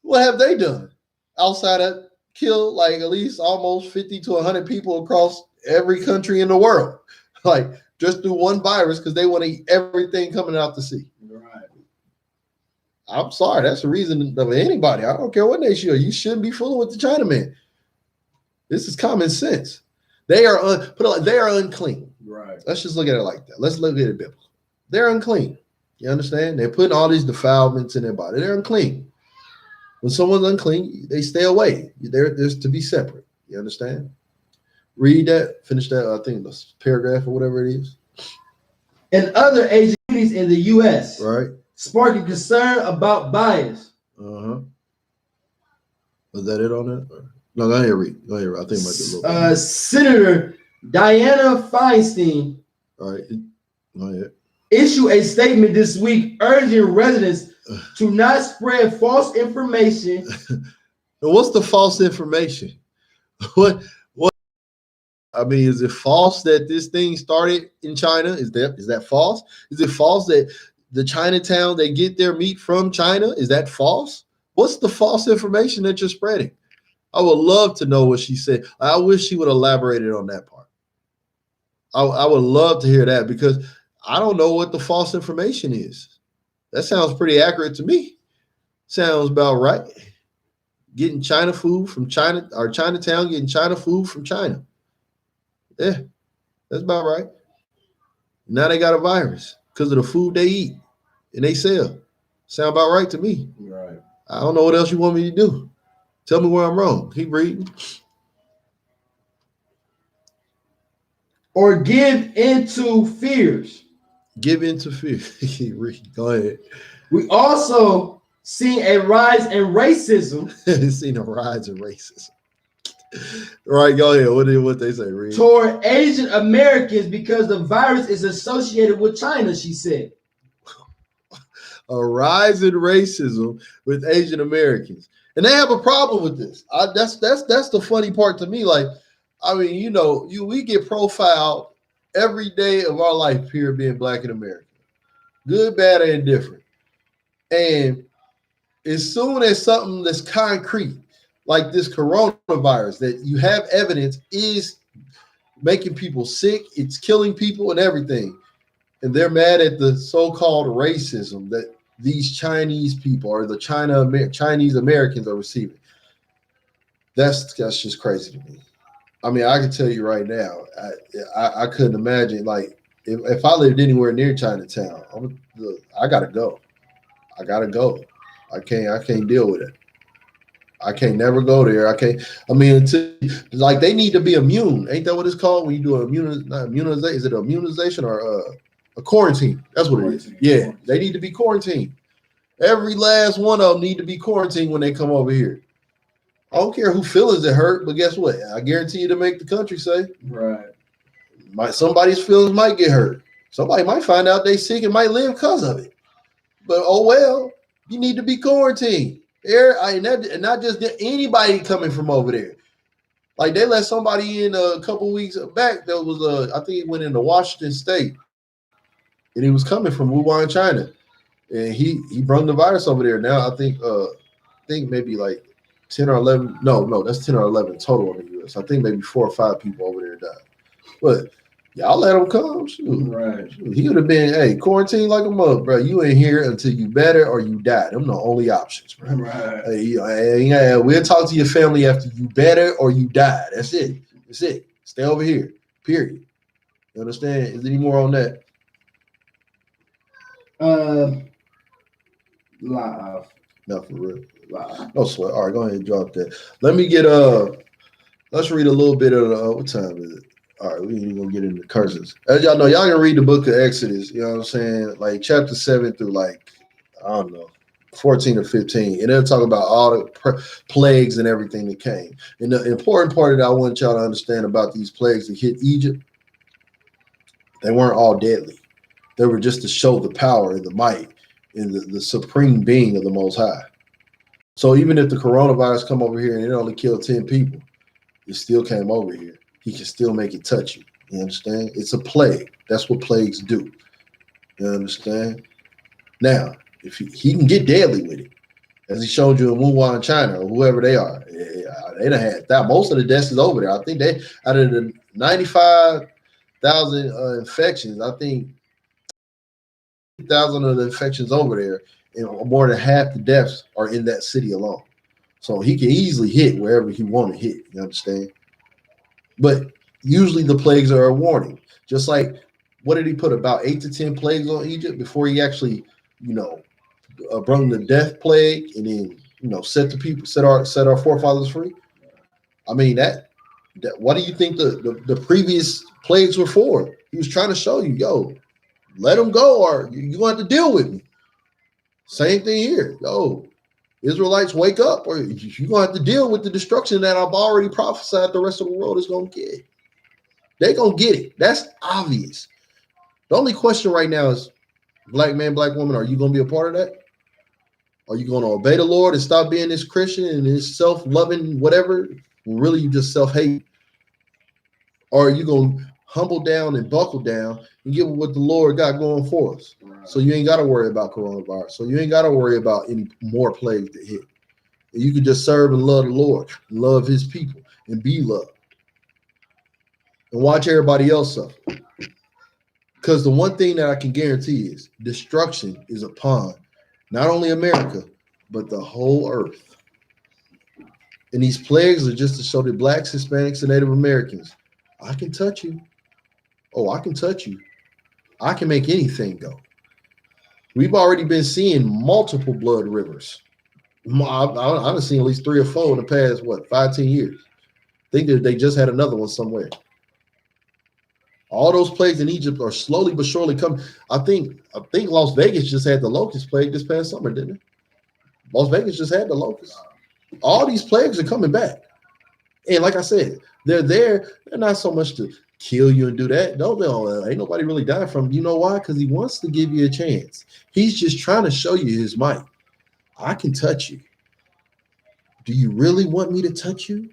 Speaker 1: What have they done outside of kill like at least almost 50 to 100 people across every country in the world, like just through one virus because they want to eat everything coming out the sea? Right. I'm sorry, that's the reason of anybody. I don't care what nation you are. You shouldn't be fooling with the Chinaman. This is common sense. They are they are unclean. Right. Let's just look at it like that. Let's look at it biblical. They're unclean. You understand? They're putting all these defilements in their body. They're unclean. When someone's unclean, they stay away. There's to be separate. You understand? Read that. Finish that. I think the paragraph or whatever it is.
Speaker 3: And other Asian communities in the U.S.
Speaker 1: Right.
Speaker 3: Sparking concern about bias.
Speaker 1: Was that it on that? No, go ahead, read. Go ahead. I think it might be a little bit.
Speaker 3: Senator Dianna Feinstein.
Speaker 1: All right. Go ahead.
Speaker 3: Issued a statement this week urging residents to not spread false information.
Speaker 1: What's the false information? What? I mean, is it false that this thing started in China? Is that false? Is it false that the Chinatown, they get their meat from China? Is that false? What's the false information that you're spreading? I would love to know what she said. I wish she would have elaborated on that part. I would love to hear that because I don't know what the false information is. That sounds pretty accurate to me. Sounds about right. Getting China food from China, or Chinatown getting China food from China. Yeah, that's about right. Now they got a virus because of the food they eat and they sell. Sound about right to me. Right. I don't know what else you want me to do. Tell me where I'm wrong. Keep reading.
Speaker 3: Or give into fears.
Speaker 1: Give into fear. Keep reading. Go ahead.
Speaker 3: We also seen a rise in racism.
Speaker 1: Seen a rise in racism. Right, go ahead. What they say, read.
Speaker 3: Toward Asian Americans because the virus is associated with China, she said.
Speaker 1: a rise in racism with Asian Americans, and they have a problem with this. That's the funny part to me. Like, I mean, we get profiled every day of our life here being Black in America, good, bad, or indifferent, and as soon as something that's concrete, like this coronavirus, that you have evidence is making people sick, it's killing people and everything, and they're mad at the so-called racism that these Chinese people or the Chinese Americans are receiving. That's just crazy to me. I mean, I can tell you right now, I couldn't imagine, like, if I lived anywhere near Chinatown, I gotta go. I gotta go. I can't deal with it. I can't never go there. Like, they need to be immune. Ain't that what it's called when you do immunization? Is it immunization or a quarantine? That's what it is. Yeah, they need to be quarantined. Every last one of them need to be quarantined when they come over here. I don't care who feelings it hurt, but guess what? I guarantee you to make the country safe.
Speaker 3: Right.
Speaker 1: Somebody's feelings might get hurt. Somebody might find out they sick and might live because of it. But oh well, you need to be quarantined. And not just anybody coming from over there. Like, they let somebody in a couple weeks back that was I think he went into Washington State, and he was coming from Wuhan, China, and he brought the virus over there. Now I think maybe like 10 or 11. No, that's 10 or 11 total in the U.S. I think maybe 4 or 5 people over there died. But y'all let him come. Shoot.
Speaker 3: Right.
Speaker 1: Shoot. He would have been, quarantine like a mug, bro. You ain't here until you better or you die. Them the only options, bro.
Speaker 3: Right.
Speaker 1: Hey, we'll talk to your family after you better or you die. That's it. That's it. Stay over here. Period. You understand? Is there any more on that?
Speaker 3: Live.
Speaker 1: No, for real.
Speaker 3: Live.
Speaker 1: No sweat. All right, go ahead and drop that. Let me get let's read a little bit of what time is it? All right, we ain't gonna get into curses. As y'all know, y'all can read the book of Exodus, you know what I'm saying? Like chapter 7 through like, I don't know, 14 or 15. And it'll talk about all the plagues and everything that came. And the important part that I want y'all to understand about these plagues that hit Egypt, they weren't all deadly. They were just to show the power and the might and the supreme being of the Most High. So even if the coronavirus come over here and it only killed 10 people, it still came over here. He can still make it touch you. You understand? It's a plague. That's what plagues do. You understand? Now, if he can get deadly with it, as he showed you in Wuhan, China, or whoever they are, they done had that. Most of the deaths is over there. I think they, out of the 95,000 infections, I think 1,000 of the infections over there, and more than half the deaths are in that city alone. So he can easily hit wherever he want to hit. You understand? But usually the plagues are a warning. Just like, what did he put, about 8 to 10 plagues on Egypt before he actually, brought the death plague and then, set our forefathers free? I mean, that what do you think the previous plagues were for? He was trying to show you, yo, let them go or you're going to have to deal with me. Same thing here. Yo, Israelites, wake up, or you're going to have to deal with the destruction that I've already prophesied the rest of the world is going to get. They're going to get it. That's obvious. The only question right now is, black man, black woman, are you going to be a part of that? Are you going to obey the Lord and stop being this Christian and this self-loving whatever? Really, you just self-hate? Or are you going to humble down and buckle down and get what the Lord got going for us? Right. So you ain't got to worry about coronavirus. So you ain't got to worry about any more plagues that hit. You can just serve and love the Lord, love his people, and be loved. And watch everybody else suffer. Because the one thing that I can guarantee is destruction is upon not only America, but the whole earth. And these plagues are just to show the blacks, Hispanics, and Native Americans, I can touch you. Oh, I can touch you. I can make anything go. We've already been seeing multiple blood rivers. I've seen at least 3 or 4 in the past, 5-10 years. I think that they just had another one somewhere. All those plagues in Egypt are slowly but surely coming. I think Las Vegas just had the locust plague this past summer, didn't it? Las Vegas just had the locust. All these plagues are coming back. And like I said, they're there. They're not so much to
Speaker 2: kill you and do that. No, ain't nobody really dying from him. You know why? Because he wants to give you a chance. He's just trying to show you his might. I can touch you. Do you really want me to touch you?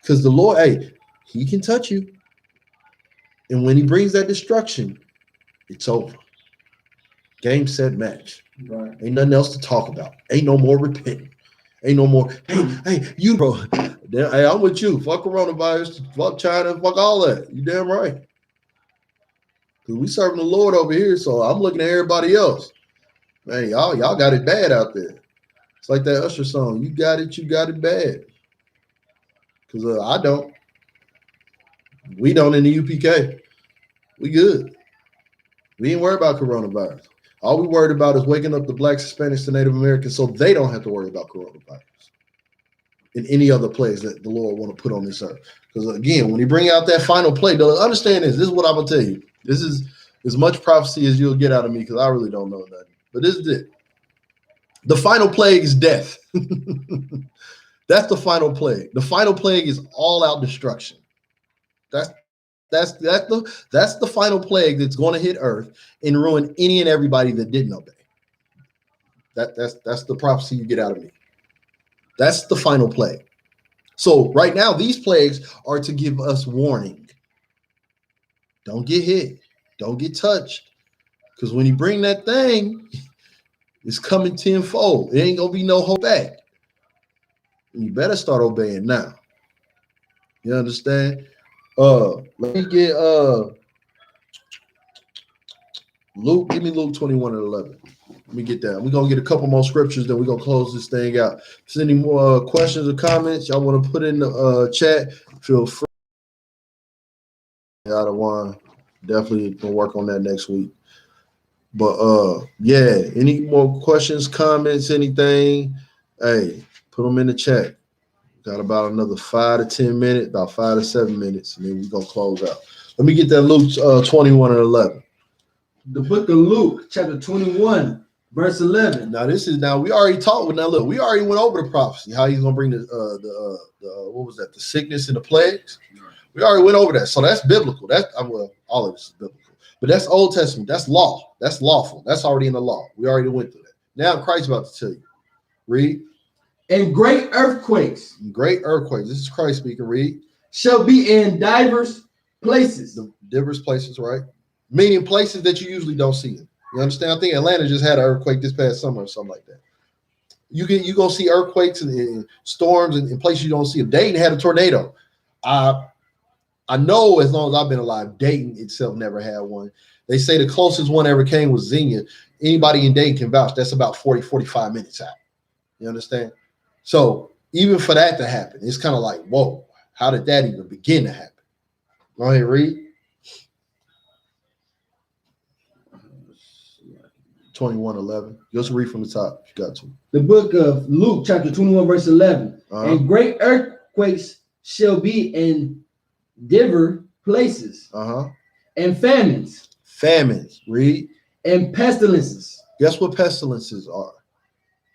Speaker 2: Because the Lord, hey, he can touch you. And when he brings that destruction, it's over. Game, set, match.
Speaker 3: Right.
Speaker 2: Ain't nothing else to talk about. Ain't no more repenting. Ain't no more, hey, you, bro. Hey, I'm with you. Fuck coronavirus, fuck China, fuck all that. You damn right. Because we serving the Lord over here, so I'm looking at everybody else. Man, y'all got it bad out there. It's like that Usher song. You got it bad. Because I don't. We don't in the UPK. We good. We ain't worried about coronavirus. All we worried about is waking up the Blacks, Hispanics, and Native Americans so they don't have to worry about coronavirus in any other place that the Lord want to put on this earth. Because again, when he bring out that final plague, understand this. This is what I'm going to tell you. This is as much prophecy as you'll get out of me because I really don't know nothing. But this is it. The final plague is death. That's the final plague. The final plague is all-out destruction. That's the final plague that's going to hit earth and ruin any and everybody that didn't obey. That's the prophecy you get out of me. That's the final plague. So right now, these plagues are to give us warning. Don't get hit. Don't get touched. Because when you bring that thing, it's coming tenfold. It ain't gonna be no hold back. And you better start obeying now. You understand? Let me get Luke. Give me Luke 21:11. Let me get that. We're gonna get a couple more scriptures, then we're gonna close this thing out. If there's any more questions or comments y'all want to put in the chat, feel free. I don't want definitely gonna work on that next week. But yeah, any more questions, comments, anything? Hey, put them in the chat. Got about another 5 to 10 minutes, about 5 to 7 minutes, and then we're gonna close out. Let me get that Luke 21:11.
Speaker 3: The book of Luke, chapter 21, verse 11.
Speaker 2: Now we already talked with that. Look, we already went over the prophecy, how he's gonna bring the what was that? The sickness and the plagues. We already went over that, so that's biblical. All of this is biblical. But that's Old Testament. That's law. That's lawful. That's already in the law. We already went through that. Now Christ's about to tell you. Read.
Speaker 3: And great earthquakes.
Speaker 2: Great earthquakes. This is Christ speaking. Read.
Speaker 3: Shall be in diverse places.
Speaker 2: The diverse places, right? Meaning places that you usually don't see. You understand? I think Atlanta just had an earthquake this past summer or something like that. You gonna see earthquakes and storms and places you don't see them. Dayton had a tornado. I know as long as I've been alive, Dayton itself never had one. They say the closest one ever came was Xenia. Anybody in Dayton can vouch. That's about 40, 45 minutes out. You understand? So even for that to happen, it's kind of like, whoa, how did that even begin to happen? Go ahead, read. 21:11. Just read from the top if you got to.
Speaker 3: The book of Luke, chapter 21, verse 11. And great earthquakes shall be in divers places. And famines.
Speaker 2: Famines. Read.
Speaker 3: And pestilences.
Speaker 2: Guess what pestilences are?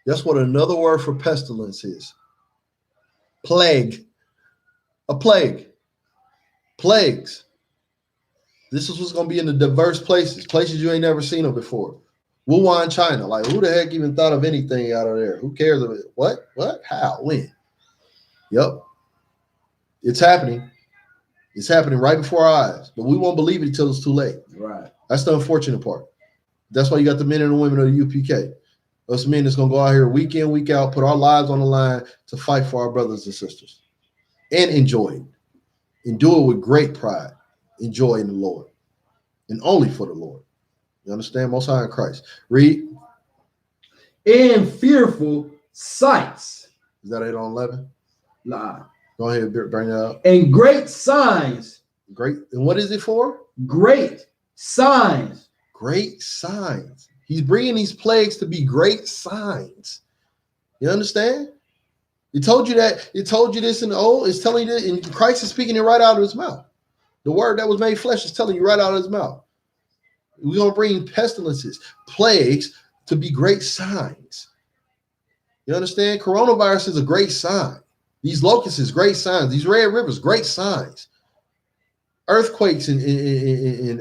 Speaker 2: Guess what another word for pestilence is? Plague. A plague. Plagues. This is what's going to be in the diverse places you ain't never seen them before. Wuhan, China. Like, who the heck even thought of anything out of there? Who cares of it? What? How? When? Yep. It's happening. It's happening right before our eyes, but we won't believe it until it's too late.
Speaker 3: Right.
Speaker 2: That's the unfortunate part. That's why you got the men and the women of the UPK. Us men that's going to go out here week in, week out, put our lives on the line to fight for our brothers and sisters and enjoy it. And do it with great pride. Enjoy in the Lord and only for the Lord. You understand? Most High in Christ. Read.
Speaker 3: And fearful sights.
Speaker 2: Is that 8 on 11?
Speaker 3: Nah.
Speaker 2: Go ahead, bring that up.
Speaker 3: And great signs.
Speaker 2: Great. And what is it for?
Speaker 3: Great signs.
Speaker 2: Great signs. He's bringing these plagues to be great signs. You understand? He told you that. It told you this in the old. It's telling you that, and Christ is speaking it right out of his mouth. The word that was made flesh is telling you right out of his mouth. We're going to bring pestilences, plagues to be great signs. You understand? Coronavirus is a great sign. These locusts is great signs. These red rivers, great signs. Earthquakes and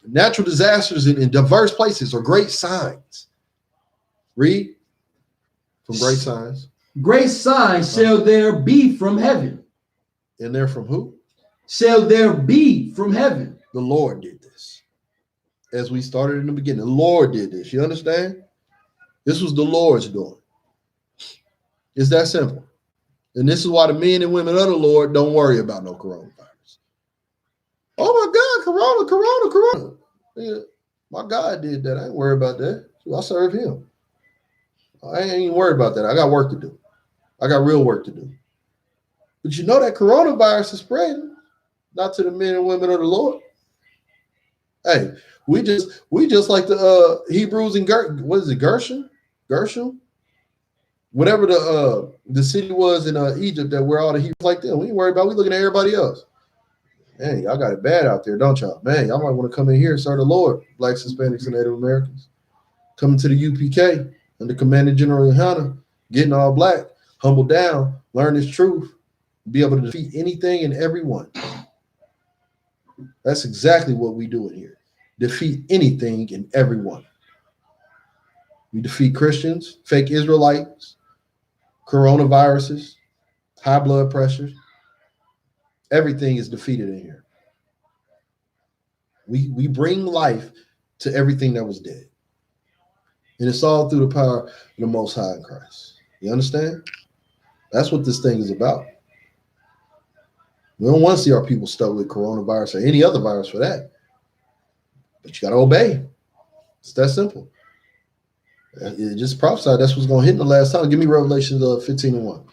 Speaker 2: natural disasters in diverse places are great signs. Read from great signs.
Speaker 3: Great signs shall there be from heaven.
Speaker 2: And they're from who?
Speaker 3: Shall there be from heaven.
Speaker 2: The Lord did this. As we started in the beginning, the Lord did this. You understand? This was the Lord's doing. It's that simple. And this is why the men and women of the Lord don't worry about no coronavirus. Oh my God, corona. Yeah, my God did that. I ain't worried about that. I serve him. I ain't even worried about that. I got work to do. I got real work to do. But you know that coronavirus is spreading, not to the men and women of the Lord. Hey, we just like the Hebrews and Gershom? Whatever the city was in Egypt that where all the Hebrews like them. We ain't worried about. We looking at everybody else. Man, y'all got it bad out there, don't y'all? Man, y'all might want to come in here and serve the Lord, Blacks, Hispanics, and Native Americans. Coming to the UPK under Commanding General YAHANNA, getting all black, humble down, learn this truth, be able to defeat anything and everyone. That's exactly what we do in here. Defeat anything and everyone. We defeat Christians, fake Israelites, coronaviruses, high blood pressures. Everything is defeated in here. We bring life to everything that was dead. And it's all through the power of the Most High in Christ. You understand? That's what this thing is about. We don't want to see our people stuck with coronavirus or any other virus for that. But you got to obey. It's that simple. It just prophesied that's what's going to hit in the last time. Give me Revelation 15:1.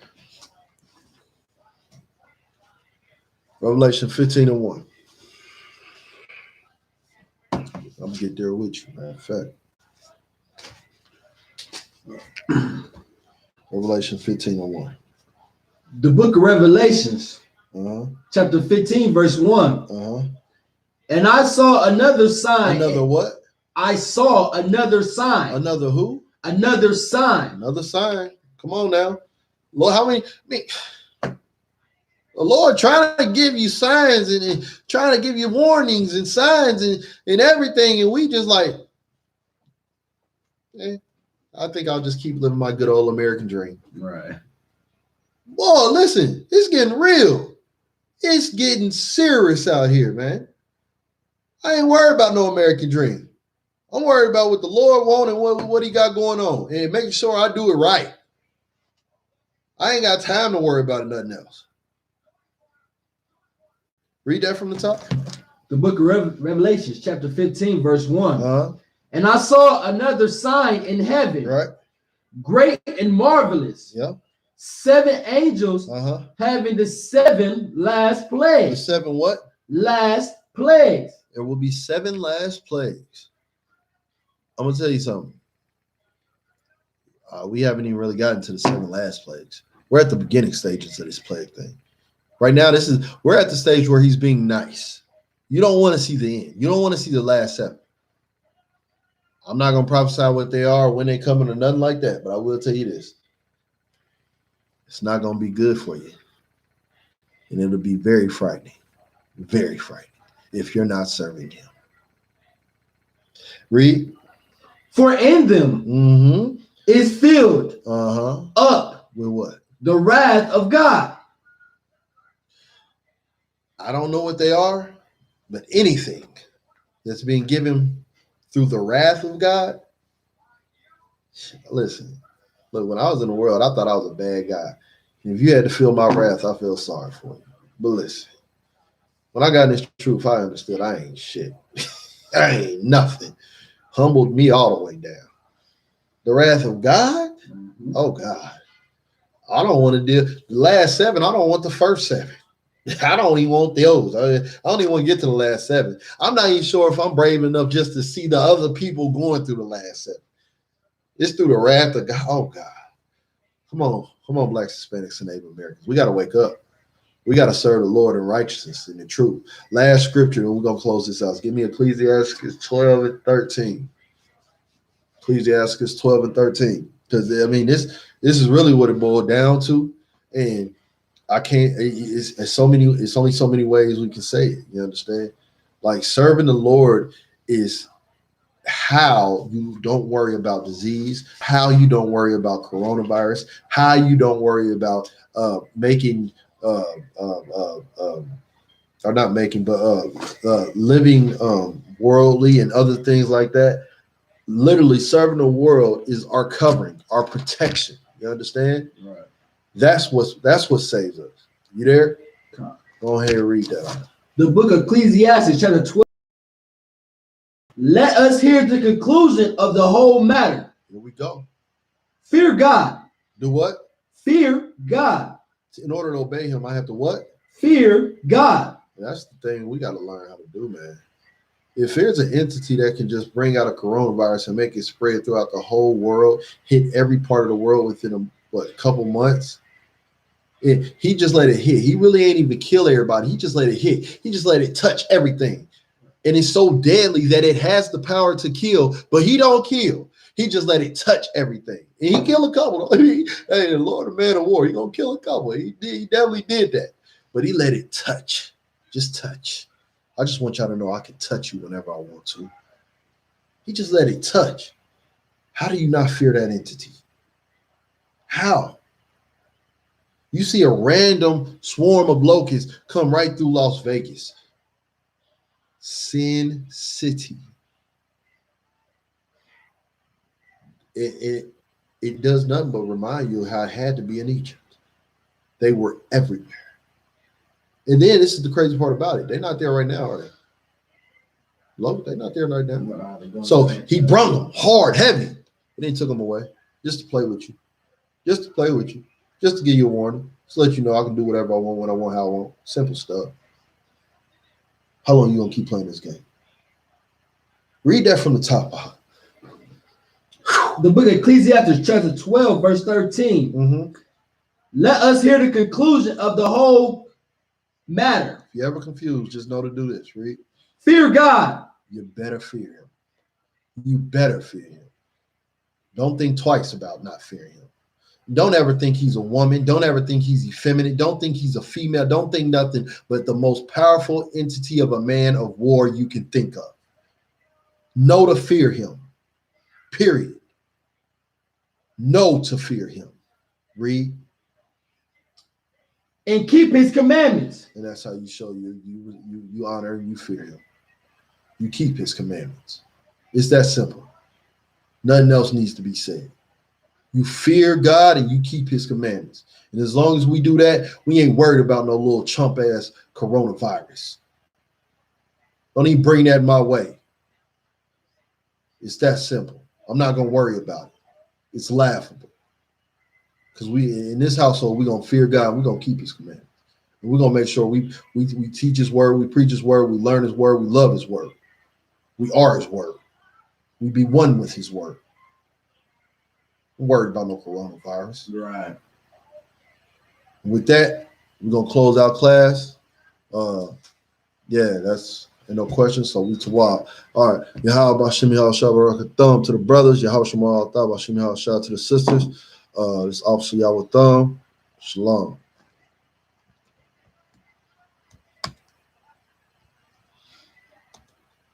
Speaker 2: Revelation 15:1. I'm going to get there with you, matter of fact. Revelation 15:1.
Speaker 3: The book of Revelations, chapter 15, verse 1. And I saw another sign.
Speaker 2: Another what?
Speaker 3: I saw another sign.
Speaker 2: Another who?
Speaker 3: Another sign.
Speaker 2: Another sign. Come on now. Lord, how many? The Lord trying to give you signs and trying to give you warnings and signs and everything. And we just like, I think I'll just keep living my good old American dream.
Speaker 3: Right.
Speaker 2: Boy, listen, it's getting real. It's getting serious out here, man. I ain't worried about no American dream. I'm worried about what the Lord wants and what he got going on and making sure I do it right. I ain't got time to worry about nothing else. Read that from the top.
Speaker 3: The book of Revelations, chapter 15, verse 1. And I saw another sign in heaven.
Speaker 2: Right.
Speaker 3: Great and marvelous.
Speaker 2: Yeah. 7
Speaker 3: angels having the 7 last plagues.
Speaker 2: The 7 what?
Speaker 3: Last plagues.
Speaker 2: There will be 7 last plagues. I'm going to tell you something. We haven't even really gotten to the 7 last plagues. We're at the beginning stages of this plague thing. Right now, we're at the stage where he's being nice. You don't want to see the end. You don't want to see the last 7. I'm not going to prophesy what they are, when they coming, or nothing like that, but I will tell you this. It's not going to be good for you. And it'll be very frightening if you're not serving him. Read.
Speaker 3: For in them is filled up
Speaker 2: with what?
Speaker 3: The wrath of God.
Speaker 2: I don't know what they are, but anything that's being given through the wrath of God. Listen, look, when I was in the world, I thought I was a bad guy. If you had to feel my wrath, I feel sorry for you. But listen, when I got in this truth, I understood I ain't shit. I ain't nothing. Humbled me all the way down. The wrath of God? Oh, God. I don't want to deal. The last 7, I don't want the first 7. I don't even want those. I don't even want to get to the last 7. I'm not even sure if I'm brave enough just to see the other people going through the last 7. It's through the wrath of God. Oh, God. Come on, Blacks, Hispanics, and Native Americans. We got to wake up. We got to serve the Lord in righteousness and in truth. Last scripture, and we're going to close this out. Give me Ecclesiastes 12 and 13. Ecclesiastes 12 and 13. Because, I mean, this is really what it boiled down to. And I can't. It's so many. It's only so many ways we can say it. You understand? Like serving the Lord is how you don't worry about disease, how you don't worry about coronavirus, how you don't worry about making or not making, but living worldly and other things like that. Literally serving the world is our covering, our protection. You understand?
Speaker 3: Right.
Speaker 2: That's what saves us. You there? Go ahead and read that.
Speaker 3: The book of Ecclesiastes, chapter 12. Let us hear the conclusion of the whole matter.
Speaker 2: Here we go.
Speaker 3: Fear God.
Speaker 2: Do what?
Speaker 3: Fear God.
Speaker 2: In order to obey him, I have to what?
Speaker 3: Fear God.
Speaker 2: That's the thing we got to learn how to do, man. If there's an entity that can just bring out a coronavirus and make it spread throughout the whole world, hit every part of the world within a couple months, he just let it hit. He really ain't even kill everybody. He just let it hit. He just let it touch everything. And it's so deadly that it has the power to kill, but he don't kill. He just let it touch everything. And he killed a couple. Hey, the Lord, a man of war, he gonna kill a couple. He definitely did that. But he let it touch. Just touch. I just want y'all to know I can touch you whenever I want to. He just let it touch. How do you not fear that entity? How? You see a random swarm of locusts come right through Las Vegas. Sin City. It does nothing but remind you how it had to be in Egypt. They were everywhere. And then this is the crazy part about it. They're not there right now, are they? Look, they're not there right now. So he brought them hard, heavy, and then took them away just to play with you. Just to play with you. Just to give you a warning. Just to let you know I can do whatever I want, when I want, how I want. Simple stuff. How long are you going to keep playing this game? Read that from the top.
Speaker 3: The book of Ecclesiastes, chapter 12, verse 13.
Speaker 2: Mm-hmm.
Speaker 3: Let us hear the conclusion of the whole matter.
Speaker 2: If you're ever confused, just know to do this. Read.
Speaker 3: Fear God.
Speaker 2: You better fear him. You better fear him. Don't think twice about not fearing him. Don't ever think he's a woman. Don't ever think he's effeminate. Don't think he's a female. Don't think nothing but the most powerful entity of a man of war you can think of. Know to fear him. Period. Know to fear him. Read.
Speaker 3: And keep his commandments.
Speaker 2: And that's how you show you honor and you fear him. You keep his commandments. It's that simple. Nothing else needs to be said. You fear God and you keep his commandments. And as long as we do that, we ain't worried about no little chump ass coronavirus. Don't even bring that my way. It's that simple. I'm not going to worry about it. It's laughable. Because we, in this household, we're going to fear God. We're going to keep his commandments. And we're going to make sure we teach his word, we preach his word, we learn his word, we love his word. We are his word. We be one with his word. I'm worried about no coronavirus.
Speaker 3: Right.
Speaker 2: With that, we're going to close our class. That's no questions. So we tawab. All right. Yahweh Bashim Yahweh Shabbat Thumb to the brothers. Yahweh Shemal Thab Bashim Yahweh Shah to the sisters. This officer Yahweh Thumb. Shalom.